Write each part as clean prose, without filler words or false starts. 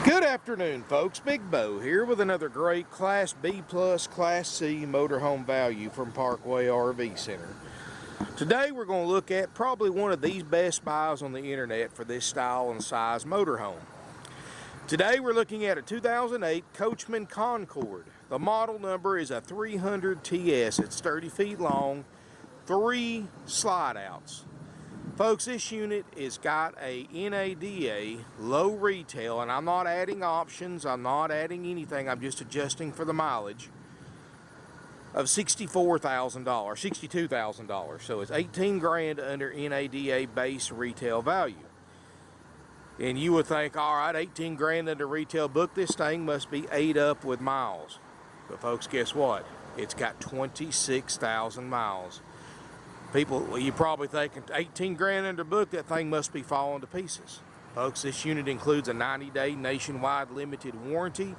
Good afternoon, folks. Big Bo here with another great Class B plus Class C motorhome value from Parkway RV Center. Today we're going to look at probably one of these best buys on the internet for this style and size motorhome. Today we're looking at a 2008 Coachmen Concord. The model number is a 300 TS. It's 30 feet long, 3 slide outs. Folks, this unit has got a NADA low retail, and I'm not adding options, I'm not adding anything, I'm just adjusting for the mileage, of $64,000, $62,000. So it's 18 grand under NADA base retail value. And you would think, all right, 18 grand under retail book, this thing must be ate up with miles. But folks, guess what? It's got 26,000 miles. People, you're probably thinking 18 grand under book, that thing must be falling to pieces. Folks, this unit includes a 90-day nationwide limited warranty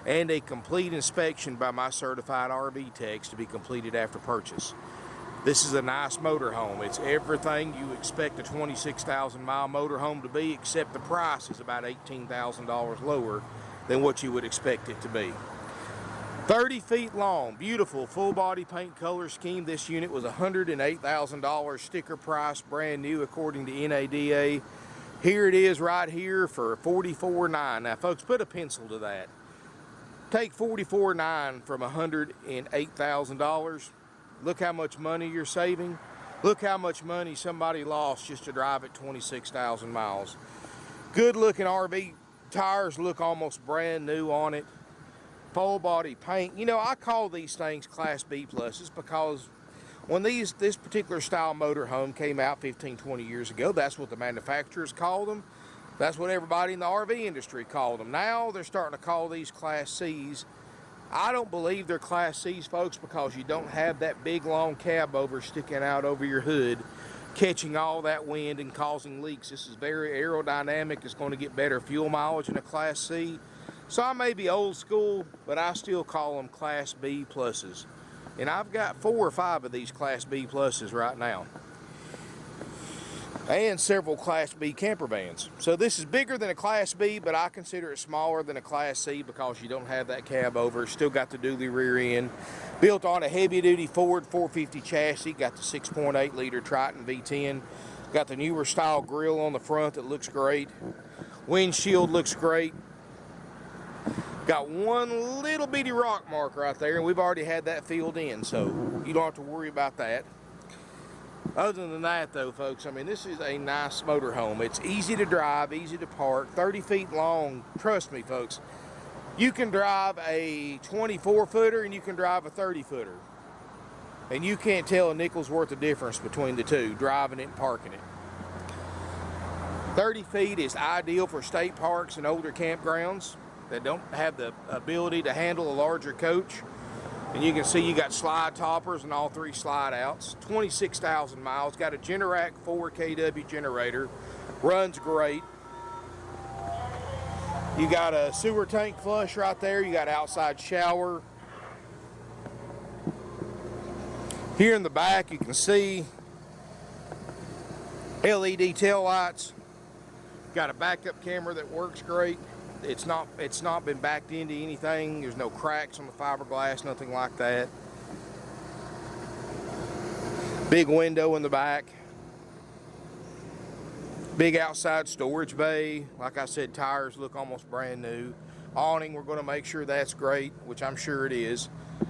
and a complete inspection by my certified RV techs to be completed after purchase. This is a nice motorhome. It's everything you expect a 26,000 mile motorhome to be, except the price is about $18,000 lower than what you would expect it to be. 30 feet long, beautiful full body paint color scheme. This unit was $108,000 sticker price, brand new according to NADA. Here it is right here for $44,900. Now folks, put a pencil to that. Take $44,900 from $108,000. Look how much money you're saving. Look how much money somebody lost just to drive it 26,000 miles. Good looking RV. Tires look almost brand new on it. Full body paint. You know, I call these things Class B pluses because when this particular style motorhome came out 15-20 years ago, that's what the manufacturers called them. That's what everybody in the RV industry called them. Now they're starting to call these Class C's. I don't believe they're Class C's, folks, because you don't have that big long cab over sticking out over your hood, catching all that wind and causing leaks. This is very aerodynamic. It's going to get better fuel mileage than a Class C. So I may be old school, but I still call them Class B pluses. And I've got 4 or 5 of these Class B pluses right now. And several Class B camper vans. So this is bigger than a Class B, but I consider it smaller than a Class C because you don't have that cab over. Still got the dually rear end. Built on a heavy-duty Ford 450 chassis. Got the 6.8 liter Triton V10. Got the newer style grille on the front that looks great. Windshield looks great. Got one little bitty rock mark right there, and we've already had that filled in, so you don't have to worry about that. Other than that, though, folks, I mean, this is a nice motorhome. It's easy to drive, easy to park, 30 feet long. Trust me, folks, you can drive a 24-footer and you can drive a 30-footer. And you can't tell a nickel's worth of difference between the two, driving it and parking it. 30 feet is ideal for state parks and older campgrounds that don't have the ability to handle a larger coach. And you can see you got slide toppers and all 3 slide outs. 26,000 miles. Got a Generac 4 kW generator. Runs great. You got a sewer tank flush right there. You got outside shower. Here in the back you can see LED tail lights. Got a backup camera that works great. It's not been backed into anything. There's no cracks on the fiberglass, nothing like that. Big window in the back. Big outside storage bay. Like I said, tires look almost brand new. Awning, we're going to make sure that's great, which I'm sure it is.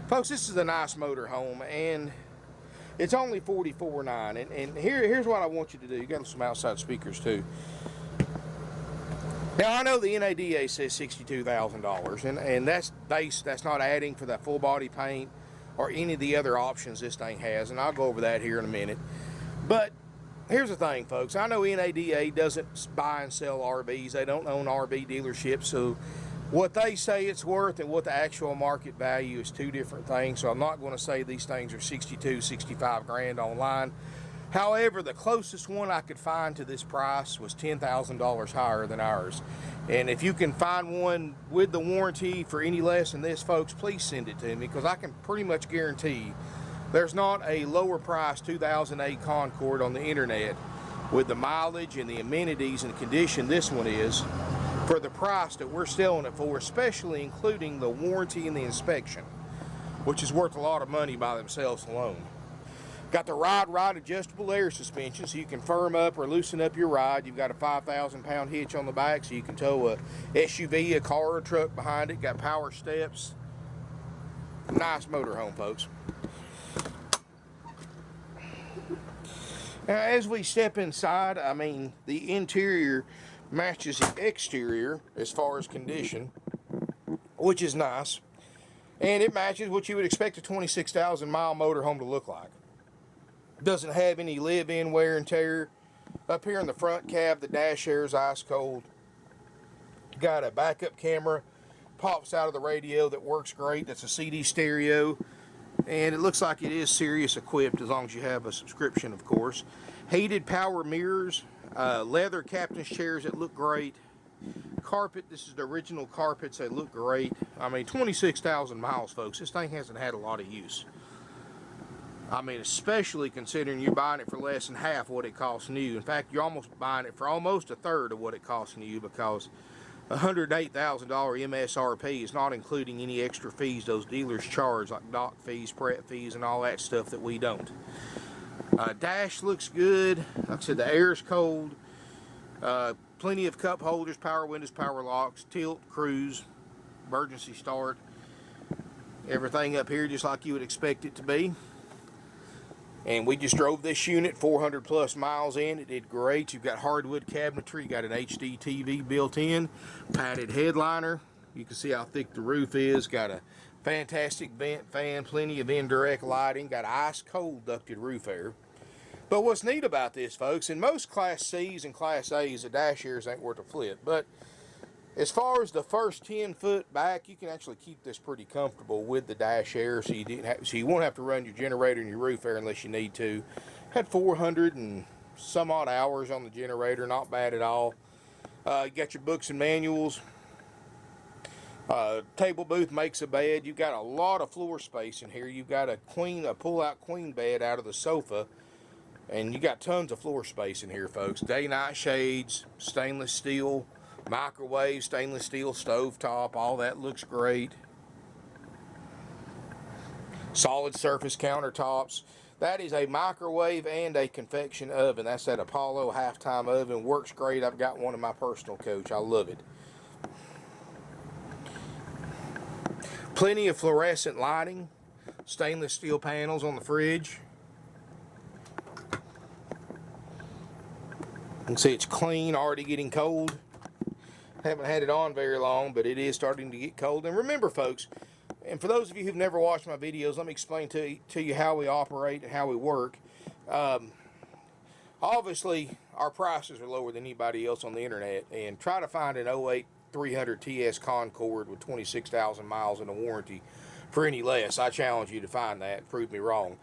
Folks, this is a nice motorhome, and it's only $44,900. And here's what I want you to do. You got some outside speakers too. Now I know the NADA says $62,000, and that's base. That's not adding for that full body paint or any of the other options this thing has, and I'll go over that here in a minute. But here's the thing, folks. I know NADA doesn't buy and sell RVs. They don't own RV dealerships, so what they say it's worth and what the actual market value is 2 different things. So I'm not going to say these things are 62, 65 grand online. However, the closest one I could find to this price was $10,000 higher than ours. And if you can find one with the warranty for any less than this, folks, please send it to me, because I can pretty much guarantee there's not a lower price 2008 Concord on the internet with the mileage and the amenities and condition this one is for the price that we're selling it for, especially including the warranty and the inspection, which is worth a lot of money by themselves alone. Got the ride adjustable air suspension, so you can firm up or loosen up your ride. You've got a 5,000-pound hitch on the back, so you can tow a SUV, a car, or a truck behind it. Got power steps. Nice motorhome, folks. Now, as we step inside, I mean, the interior matches the exterior as far as condition, which is nice. And it matches what you would expect a 26,000-mile motorhome to look like. Doesn't have any live-in wear and tear. Up here in the front cab, the dash air is ice cold. Got a backup camera, pops out of the radio that works great. That's a CD stereo. And it looks like it is Sirius equipped, as long as you have a subscription, of course. Heated power mirrors, leather captain's chairs that look great. Carpet, this is the original carpets, they look great. I mean, 26,000 miles, folks. This thing hasn't had a lot of use. I mean, especially considering you're buying it for less than half what it costs new. In fact, you're almost buying it for almost a third of what it costs new, because $108,000 MSRP is not including any extra fees those dealers charge, like dock fees, prep fees, and all that stuff that we don't. Dash looks good. Like I said, the air is cold. Plenty of cup holders, power windows, power locks, tilt, cruise, emergency start. Everything up here just like you would expect it to be. And we just drove this unit 400 plus miles in. It did great. You've got hardwood cabinetry. You got an HDTV built in. Padded headliner. You can see how thick the roof is. Got a fantastic vent fan. Plenty of indirect lighting. Got ice cold ducted roof air. But what's neat about this, folks, in most Class C's and Class A's, the dash airs ain't worth a flip. But as far as the first 10 foot back, you can actually keep this pretty comfortable with the dash air, so you won't have to run your generator and your roof air unless you need to. Had 400 and some odd hours on the generator, not bad at all. You got your books and manuals. Table booth makes a bed. You've got a lot of floor space in here. You've got a pull-out queen bed out of the sofa, and you got tons of floor space in here, folks. Day-night shades, stainless steel. Microwave, stainless steel stove top, all that looks great. Solid surface countertops. That is a microwave and a convection oven. That's that Apollo halftime oven. Works great. I've got one in my personal coach. I love it. Plenty of fluorescent lighting. Stainless steel panels on the fridge. You can see it's clean, already getting cold. Haven't had it on very long, but it is starting to get cold. And remember, folks, and for those of you who've never watched my videos, let me explain to you how we operate and how we work. Obviously, our prices are lower than anybody else on the internet, and try to find an 08 300 TS Concord with 26,000 miles and a warranty for any less. I challenge you to find that. Prove me wrong.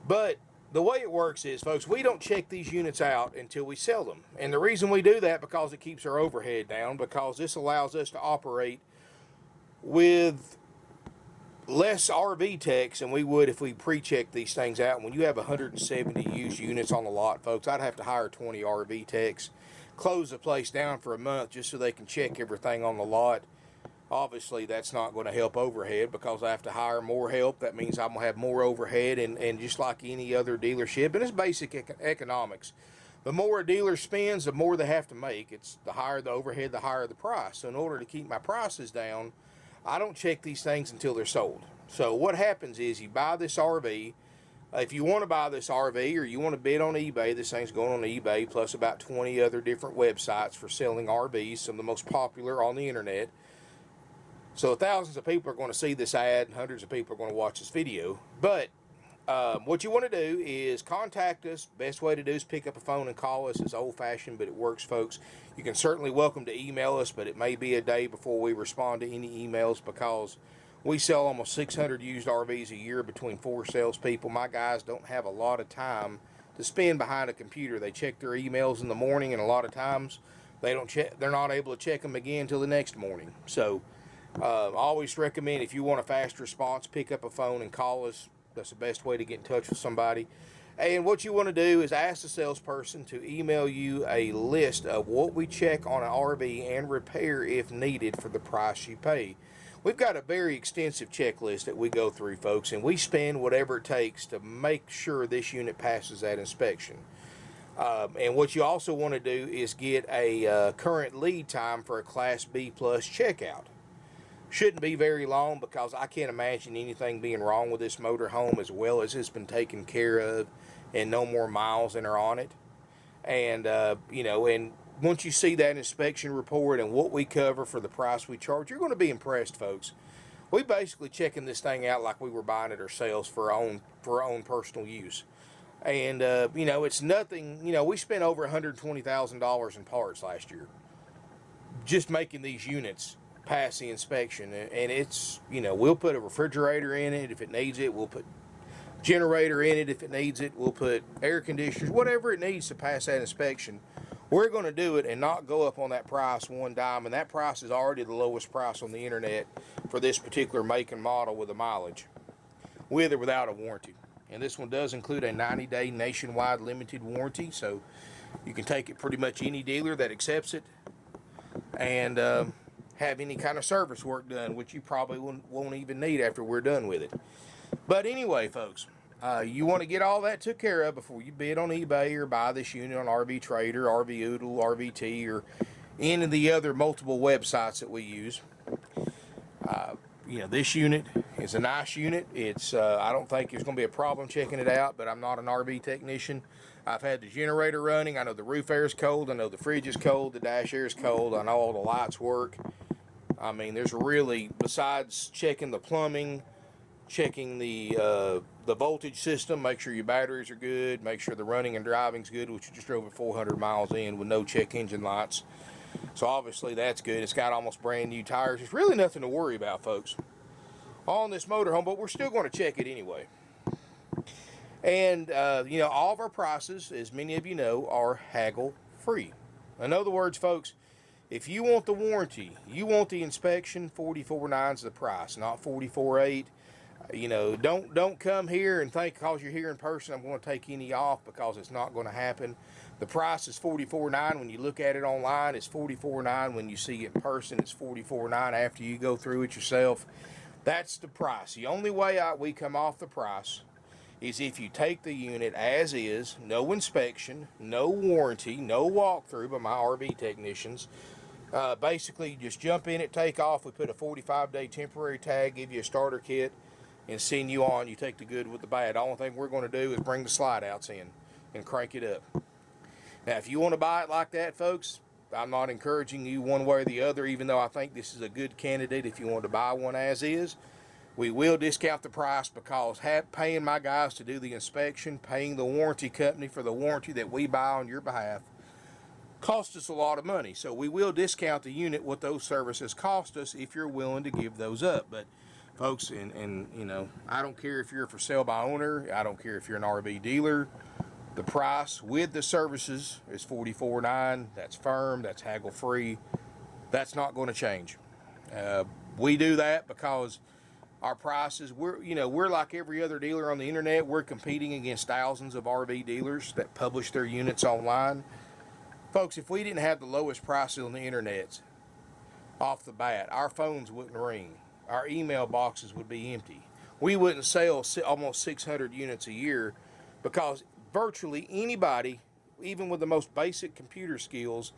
But the way it works is, folks, we don't check these units out until we sell them. And the reason we do that, because it keeps our overhead down, because this allows us to operate with less RV techs than we would if we pre-check these things out. When you have 170 used units on the lot, folks, I'd have to hire 20 RV techs, close the place down for a month just so they can check everything on the lot. Obviously, that's not going to help overhead, because I have to hire more help. That means I'm going to have more overhead, and just like any other dealership, and it's basic economics. The more a dealer spends, the more they have to make. It's the higher the overhead, the higher the price. So in order to keep my prices down, I don't check these things until they're sold. So what happens is, you buy this RV. If you want to buy this RV, or you want to bid on eBay, this thing's going on eBay, plus about 20 other different websites for selling RVs, some of the most popular on the internet. So thousands of people are going to see this ad, and hundreds of people are going to watch this video. But what you want to do is contact us. Best way to do is pick up a phone and call us. It's old-fashioned, but it works, folks. You can certainly welcome to email us, but it may be a day before we respond to any emails, because we sell almost 600 used RVs a year between 4 salespeople. My guys don't have a lot of time to spend behind a computer. They check their emails in the morning, and a lot of times they're not able to check them again until the next morning. So I always recommend, if you want a fast response, pick up a phone and call us. That's the best way to get in touch with somebody. And what you want to do is ask the salesperson to email you a list of what we check on an RV and repair if needed for the price you pay. We've got a very extensive checklist that we go through, folks, and we spend whatever it takes to make sure this unit passes that inspection. And what you also want to do is get a current lead time for a Class B plus checkout. Shouldn't be very long, because I can't imagine anything being wrong with this motorhome as well as it's been taken care of and no more miles than are on it. And, you know, and once you see that inspection report and what we cover for the price we charge, you're going to be impressed, folks. We basically checking this thing out like we were buying it ourselves for our own personal use. And, you know, it's nothing, you know, we spent over $120,000 in parts last year just making these units pass the inspection. And it's, you know, we'll put a refrigerator in it if it needs it, we'll put generator in it if it needs it, we'll put air conditioners, whatever it needs to pass that inspection. We're going to do it and not go up on that price one dime, and that price is already the lowest price on the internet for this particular make and model with a mileage, with or without a warranty. And this one does include a 90-day nationwide limited warranty, so you can take it pretty much any dealer that accepts it and have any kind of service work done, which you probably won't even need after we're done with it. But anyway, folks, you want to get all that took care of before you bid on eBay or buy this unit on RV Trader, RV Oodle, RVT, or any of the other multiple websites that we use. You know, this unit is a nice unit. It's I don't think there's going to be a problem checking it out, but I'm not an RV technician. I've had the generator running. I know the roof air is cold. I know the fridge is cold. The dash air is cold. I know all the lights work. I mean, there's really, besides checking the plumbing, checking the voltage system, make sure your batteries are good, make sure the running and driving's good, which you just drove at 400 miles in with no check engine lights. So obviously that's good. It's got almost brand new tires. There's really nothing to worry about, folks, on this motorhome, but we're still going to check it anyway. And, you know, all of our prices, as many of you know, are haggle free. In other words, folks, if you want the warranty, you want the inspection, $44.9 is the price, not $44.8. You know, don't come here and think because you're here in person I'm going to take any off, because it's not going to happen. The price is $44.9 when you look at it online. It's $44.9 when you see it in person. It's $44.9 after you go through it yourself. That's the price. The only way we come off the price is if you take the unit as is, no inspection, no warranty, no walkthrough by my RV technicians. Basically, just jump in it, take off. We put a 45-day temporary tag, give you a starter kit, and send you on. You take the good with the bad. The only thing we're going to do is bring the slide outs in and crank it up. Now, if you want to buy it like that, folks, I'm not encouraging you one way or the other, even though I think this is a good candidate if you want to buy one as is. We will discount the price, because paying my guys to do the inspection, paying the warranty company for the warranty that we buy on your behalf, costs us a lot of money. So we will discount the unit what those services cost us if you're willing to give those up. But folks, and you know, I don't care if you're for sale by owner, I don't care if you're an RV dealer, the price with the services is $44.9. That's firm, that's haggle free. That's not going to change. We do that because our prices, we're like every other dealer on the internet. We're competing against thousands of RV dealers that publish their units online. Folks, if we didn't have the lowest prices on the internet off the bat, our phones wouldn't ring. Our email boxes would be empty. We wouldn't sell almost 600 units a year, because virtually anybody, even with the most basic computer skills,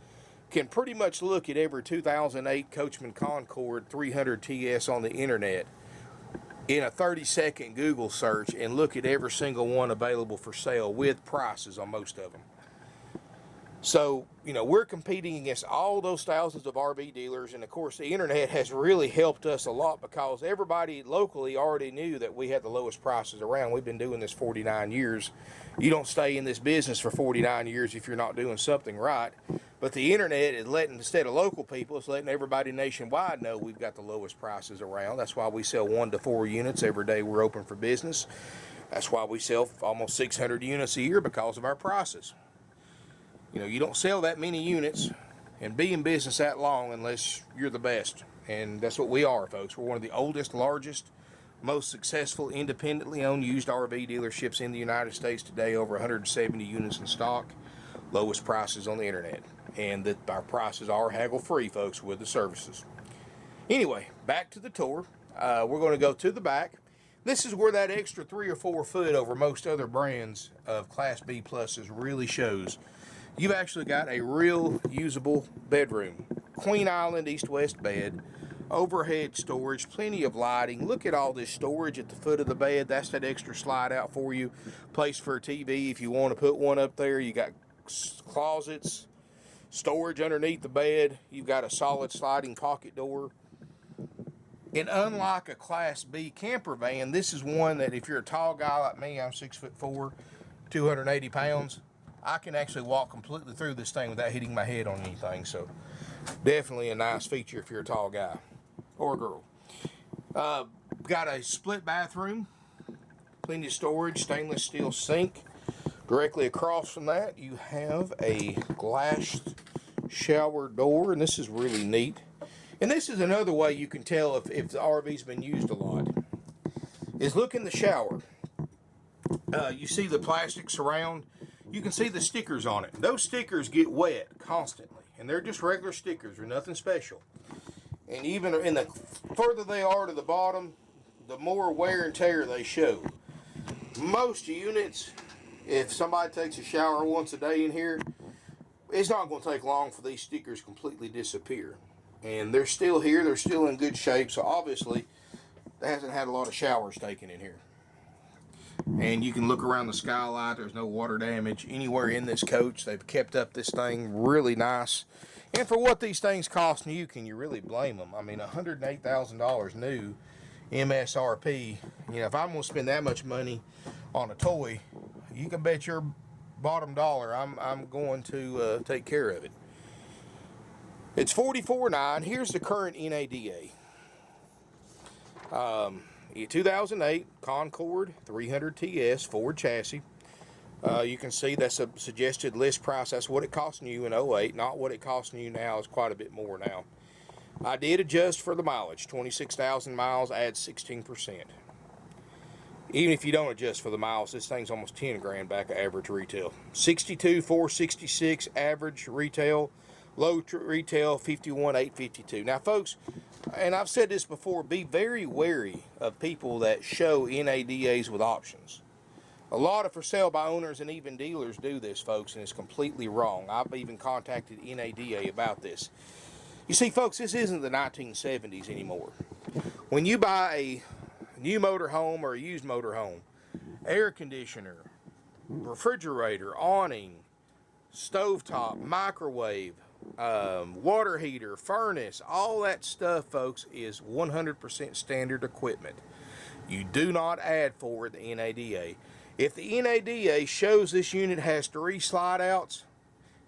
can pretty much look at every 2008 Coachmen Concord 300 TS on the internet in a 30-second Google search and look at every single one available for sale with prices on most of them. So, we're competing against all those thousands of RV dealers, and of course the internet has really helped us a lot, because everybody locally already knew that we had the lowest prices around. We've been doing this 49 years. You don't stay in this business for 49 years if you're not doing something right. But the internet is letting, instead of local people, it's letting everybody nationwide know we've got the lowest prices around. That's why we sell 1 to 4 units every day we're open for business. That's why we sell almost 600 units a year, because of our prices. You don't sell that many units and be in business that long unless you're the best. And that's what we are, folks. We're one of the oldest, largest Most successful independently owned used RV dealerships in the United States today, over 170 units in stock, lowest prices on the internet. And that our prices are haggle free, folks, with the services. Anyway, back to the tour. We're going to go to the back. This is where that extra 3 or 4 foot over most other brands of Class B pluses really shows. You've actually got a real usable bedroom. Queen Island east-west bed, overhead storage, plenty of lighting. Look at all this storage at the foot of the bed. That's that extra slide out for you. Place for a TV if you want to put one up there. You got closets, storage underneath the bed. You've got a solid sliding pocket door. And unlike a Class B camper van, this is one that if you're a tall guy like me, I'm 6'4", 280 pounds, I can actually walk completely through this thing without hitting my head on anything. So definitely a nice feature if you're a tall guy or a girl. Got a split bathroom, plenty of storage, stainless steel sink. Directly across from that, you have a glassed shower door, and this is really neat. And this is another way you can tell if the RV's been used a lot, is look in the shower. You see the plastic surround. You can see the stickers on it. Those stickers get wet constantly, and they're just regular stickers. They're nothing special. And even in the further they are to the bottom, the more wear and tear they show. Most units, if somebody takes a shower once a day in here, it's not going to take long for these stickers completely disappear. And they're still here, they're still in good shape, so obviously they hasn't had a lot of showers taken in here. And you can look around the skylight, there's no water damage anywhere in this coach. They've kept up this thing really nice. And for what these things cost you, can you really blame them? I mean, $108,000 new MSRP. You know, if I'm going to spend that much money on a toy, you can bet your bottom dollar I'm going to take care of it. It's $44,900. Here's the current NADA. 2008 Concord 300 TS Ford chassis. You can see that's a suggested list price. That's what it cost new in 08, not what it costs new now. It's quite a bit more now. I did adjust for the mileage. 26,000 miles adds 16%. Even if you don't adjust for the miles, this thing's almost 10 grand back at average retail. 62,466 average retail. Low retail 51,852. Now, folks, and I've said this before, be very wary of people that show NADAs with options. A lot of for sale by owners and even dealers do this, folks, and it's completely wrong. I've even contacted NADA about this. You see, folks, this isn't the 1970s anymore. When you buy a new motorhome or a used motorhome, air conditioner, refrigerator, awning, stovetop, microwave, water heater, furnace, all that stuff, folks, is 100% standard equipment. You do not add for the NADA. If the NADA shows this unit has 3 slide outs,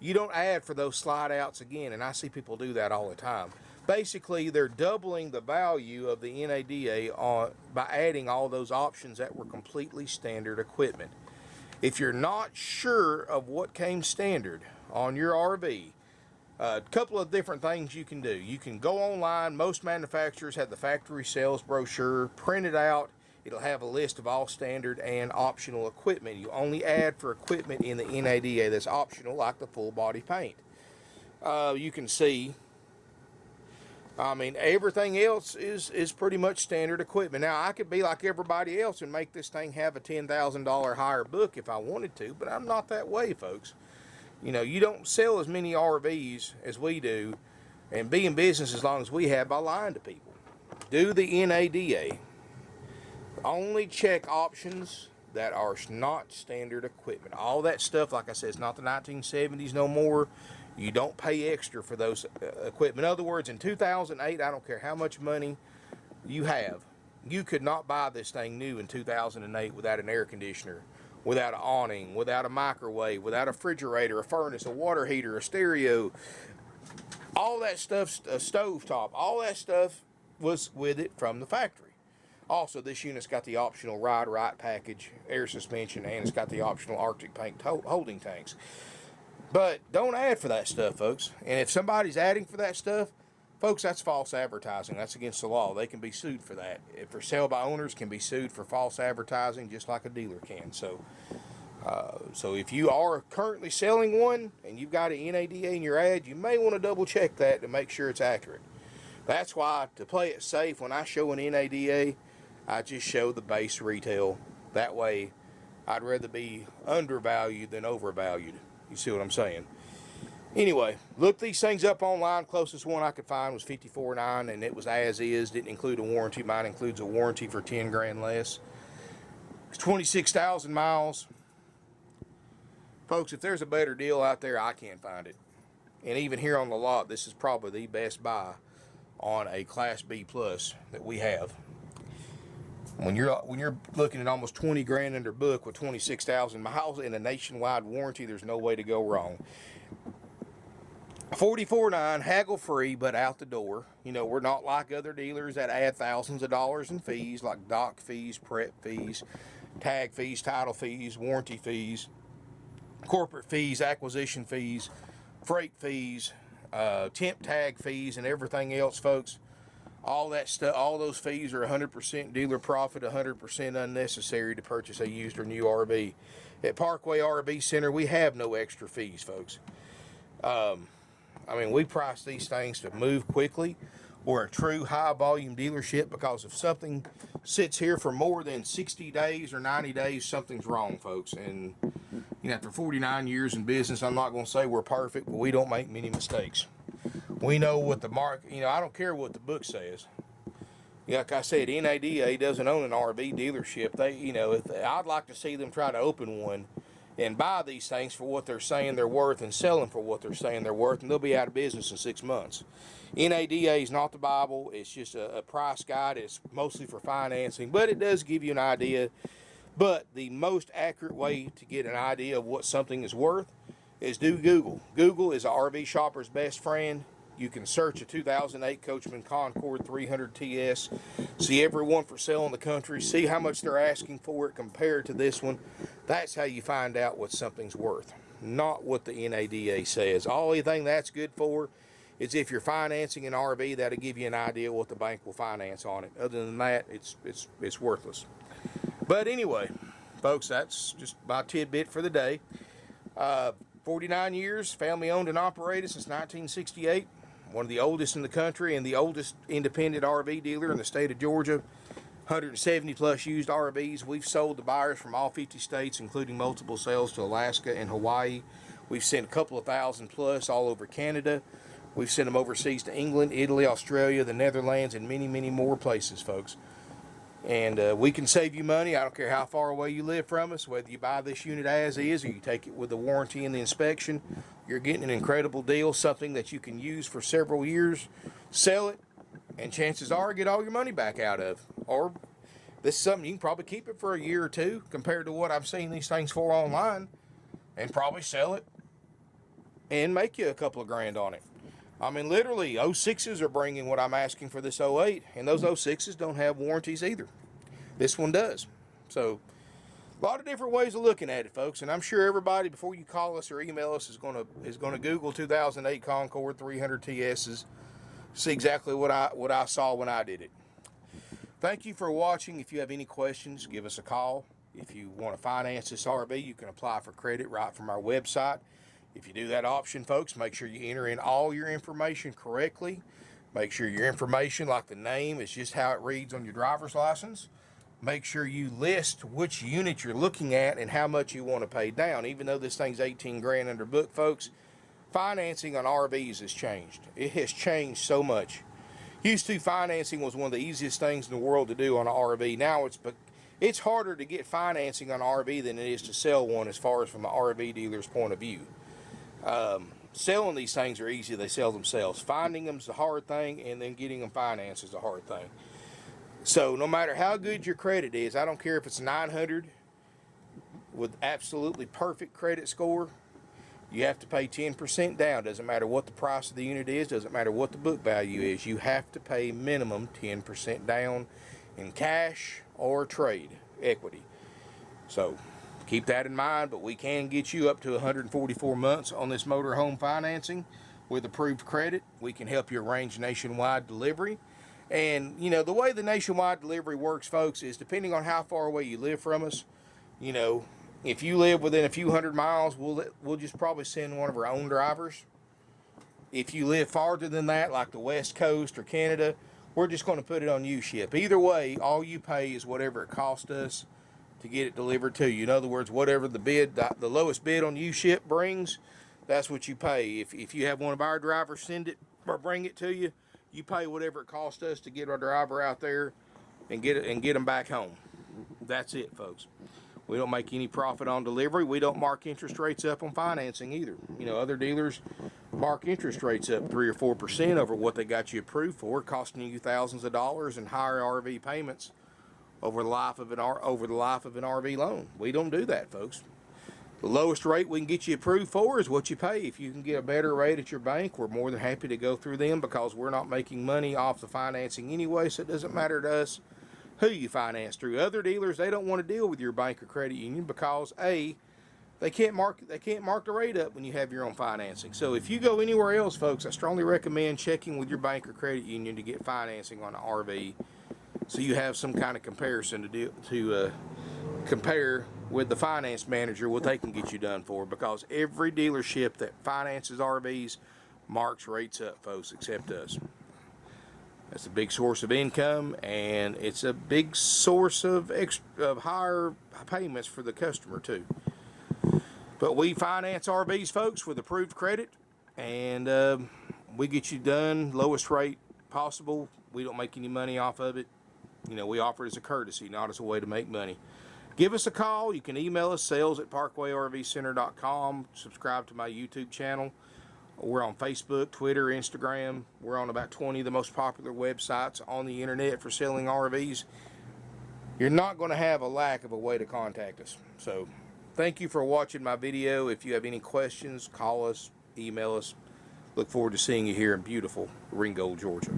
you don't add for those slide outs again, and I see people do that all the time. Basically, they're doubling the value of the NADA by adding all those options that were completely standard equipment. If you're not sure of what came standard on your RV, a couple of different things you can do. You can go online. Most manufacturers have the factory sales brochure. Print it out. It'll have a list of all standard and optional equipment. You only add for equipment in the NADA that's optional, like the full body paint. You can see, I mean, everything else is pretty much standard equipment. Now, I could be like everybody else and make this thing have a $10,000 higher book if I wanted to, but I'm not that way, folks. You know, you don't sell as many RVs as we do and be in business as long as we have by lying to people. Do the NADA. Only check options that are not standard equipment. All that stuff, like I said, it's not the 1970s no more. You don't pay extra for those equipment. In other words, in 2008, I don't care how much money you have, you could not buy this thing new in 2008 without an air conditioner, without an awning, without a microwave, without a refrigerator, a furnace, a water heater, a stereo, all that stuff, a stovetop, all that stuff was with it from the factory. Also, this unit's got the optional ride-right package, air suspension, and it's got the optional Arctic paint holding tanks. But don't add for that stuff, folks. And if somebody's adding for that stuff, Folks, that's false advertising. That's against the law. They can be sued for that. If they're sale by owners, can be sued for false advertising just like a dealer can. So if you are currently selling one and you've got an NADA in your ad, you may want to double check that to make sure it's accurate. That's why, to play it safe, when I show an NADA, I just show the base retail. That way, I'd rather be undervalued than overvalued. You see what I'm saying? Anyway, look these things up online. Closest one I could find was $54.9, and it was as is. Didn't include a warranty. Mine includes a warranty for 10 grand less. It's 26,000 miles. Folks, if there's a better deal out there, I can't find it. And even here on the lot, this is probably the best buy on a Class B Plus that we have. When you're looking at almost 20 grand under book with 26,000 miles and a nationwide warranty, there's no way to go wrong. $44.9, haggle free, but out the door. You know, we're not like other dealers that add thousands of dollars in fees, like dock fees, prep fees, tag fees, title fees, warranty fees, corporate fees, acquisition fees, freight fees, temp tag fees, and everything else, folks. All that stuff, all those fees are 100% dealer profit, 100% unnecessary to purchase a used or new RV. At Parkway RV Center, we have no extra fees, folks. I mean, we price these things to move quickly. We're a true high volume dealership, because if something sits here for more than 60 days or 90 days, something's wrong, folks. And you know, after 49 years in business, I'm not going to say we're perfect, but we don't make many mistakes. We know what the market, you know, I don't care what the book says. Like I said, NADA doesn't own an RV dealership. They, you know, I'd like to see them try to open one and buy these things for what they're saying they're worth and sell them for what they're saying they're worth, and they'll be out of business in 6 months. NADA is not the Bible. It's just a price guide. It's mostly for financing, but it does give you an idea. But the most accurate way to get an idea of what something is worth is do Google. Google is an RV shopper's best friend. You can search a 2008 Coachmen Concord 300 TS, see every one for sale in the country, see how much they're asking for it compared to this one. That's how you find out what something's worth, not what the NADA says. The only thing that's good for is if you're financing an RV, that'll give you an idea what the bank will finance on it. Other than that, it's worthless. But anyway, folks, that's just my tidbit for the day. 49 years, family owned and operated since 1968. One of the oldest in the country and the oldest independent RV dealer in the state of Georgia. 170 plus used RVs. We've sold to buyers from all 50 states, including multiple sales to Alaska and Hawaii. We've sent a couple of thousand plus all over Canada. We've sent them overseas to England, Italy, Australia, the Netherlands, and many, many more places, folks. And we can save you money. I don't care how far away you live from us, whether you buy this unit as is or you take it with the warranty and the inspection. You're getting an incredible deal, something that you can use for several years, sell it, and chances are get all your money back out of. Or this is something you can probably keep it for a year or two compared to what I've seen these things for online, and probably sell it and make you a couple of grand on it. I mean, literally, 06s are bringing what I'm asking for this 08, and those 06s don't have warranties either. This one does. So, a lot of different ways of looking at it, folks, and I'm sure everybody, before you call us or email us, is going to Google 2008 Concord 300 TSs, see exactly what I saw when I did it. Thank you for watching. If you have any questions, give us a call. If you want to finance this RV, you can apply for credit right from our website. If you do that option, folks, make sure you enter in all your information correctly. Make sure your information, like the name, is just how it reads on your driver's license. Make sure you list which unit you're looking at and how much you want to pay down. Even though this thing's 18 grand under book, folks, financing on RVs has changed. It has changed so much. Used to, financing was one of the easiest things in the world to do on an RV. Now it's harder to get financing on an RV than it is to sell one, as far as from an RV dealer's point of view. Selling these things are easy. They sell themselves. Finding them's the hard thing, and then getting them financed is the hard thing. So no matter how good your credit is, I don't care if it's 900 with absolutely perfect credit score, you have to pay 10% down. Doesn't matter what the price of the unit is. Doesn't matter what the book value is. You have to pay minimum 10% down in cash or trade equity. So keep that in mind, but we can get you up to 144 months on this motorhome financing. with approved credit. We can help you arrange nationwide delivery. And, you know, the way the nationwide delivery works, folks, is depending on how far away you live from us. You know, if you live within a few hundred miles, we'll just probably send one of our own drivers. If you live farther than that, like the West Coast or Canada, we're just going to put it on U-ship. Either way, all you pay is whatever it cost us to get it delivered to you. In other words, whatever the lowest bid on U-ship brings, that's what you pay. If you have one of our drivers send it or bring it to you, you pay whatever it cost us to get our driver out there and get them back home. That's it, folks. We don't make any profit on delivery. We don't mark interest rates up on financing either. You know, other dealers mark interest rates up 3 or 4% over what they got you approved for, costing you thousands of dollars in higher RV payments over the life of an RV loan. We don't do that, folks. The lowest rate we can get you approved for is what you pay. If you can get a better rate at your bank, we're more than happy to go through them, because we're not making money off the financing anyway, so it doesn't matter to us who you finance through. Other dealers, they don't want to deal with your bank or credit union because they can't mark the rate up when you have your own financing. So if you go anywhere else, folks, I strongly recommend checking with your bank or credit union to get financing on an RV, so you have some kind of comparison to compare with the finance manager what they can get you done for, because every dealership that finances RVs marks rates up, folks, except us. That's a big source of income, and it's a big source of higher payments for the customer too. But we finance RVs, folks, with approved credit, and we get you done lowest rate possible. We don't make any money off of it. You know, we offer it as a courtesy, not as a way to make money. Give us a call. You can email us, sales@parkwayrvcenter.com. Subscribe to my YouTube channel. We're on Facebook, Twitter, Instagram. We're on about 20 of the most popular websites on the internet for selling RVs. You're not going to have a lack of a way to contact us. So thank you for watching my video. If you have any questions, call us, email us. Look forward to seeing you here in beautiful Ringgold, Georgia.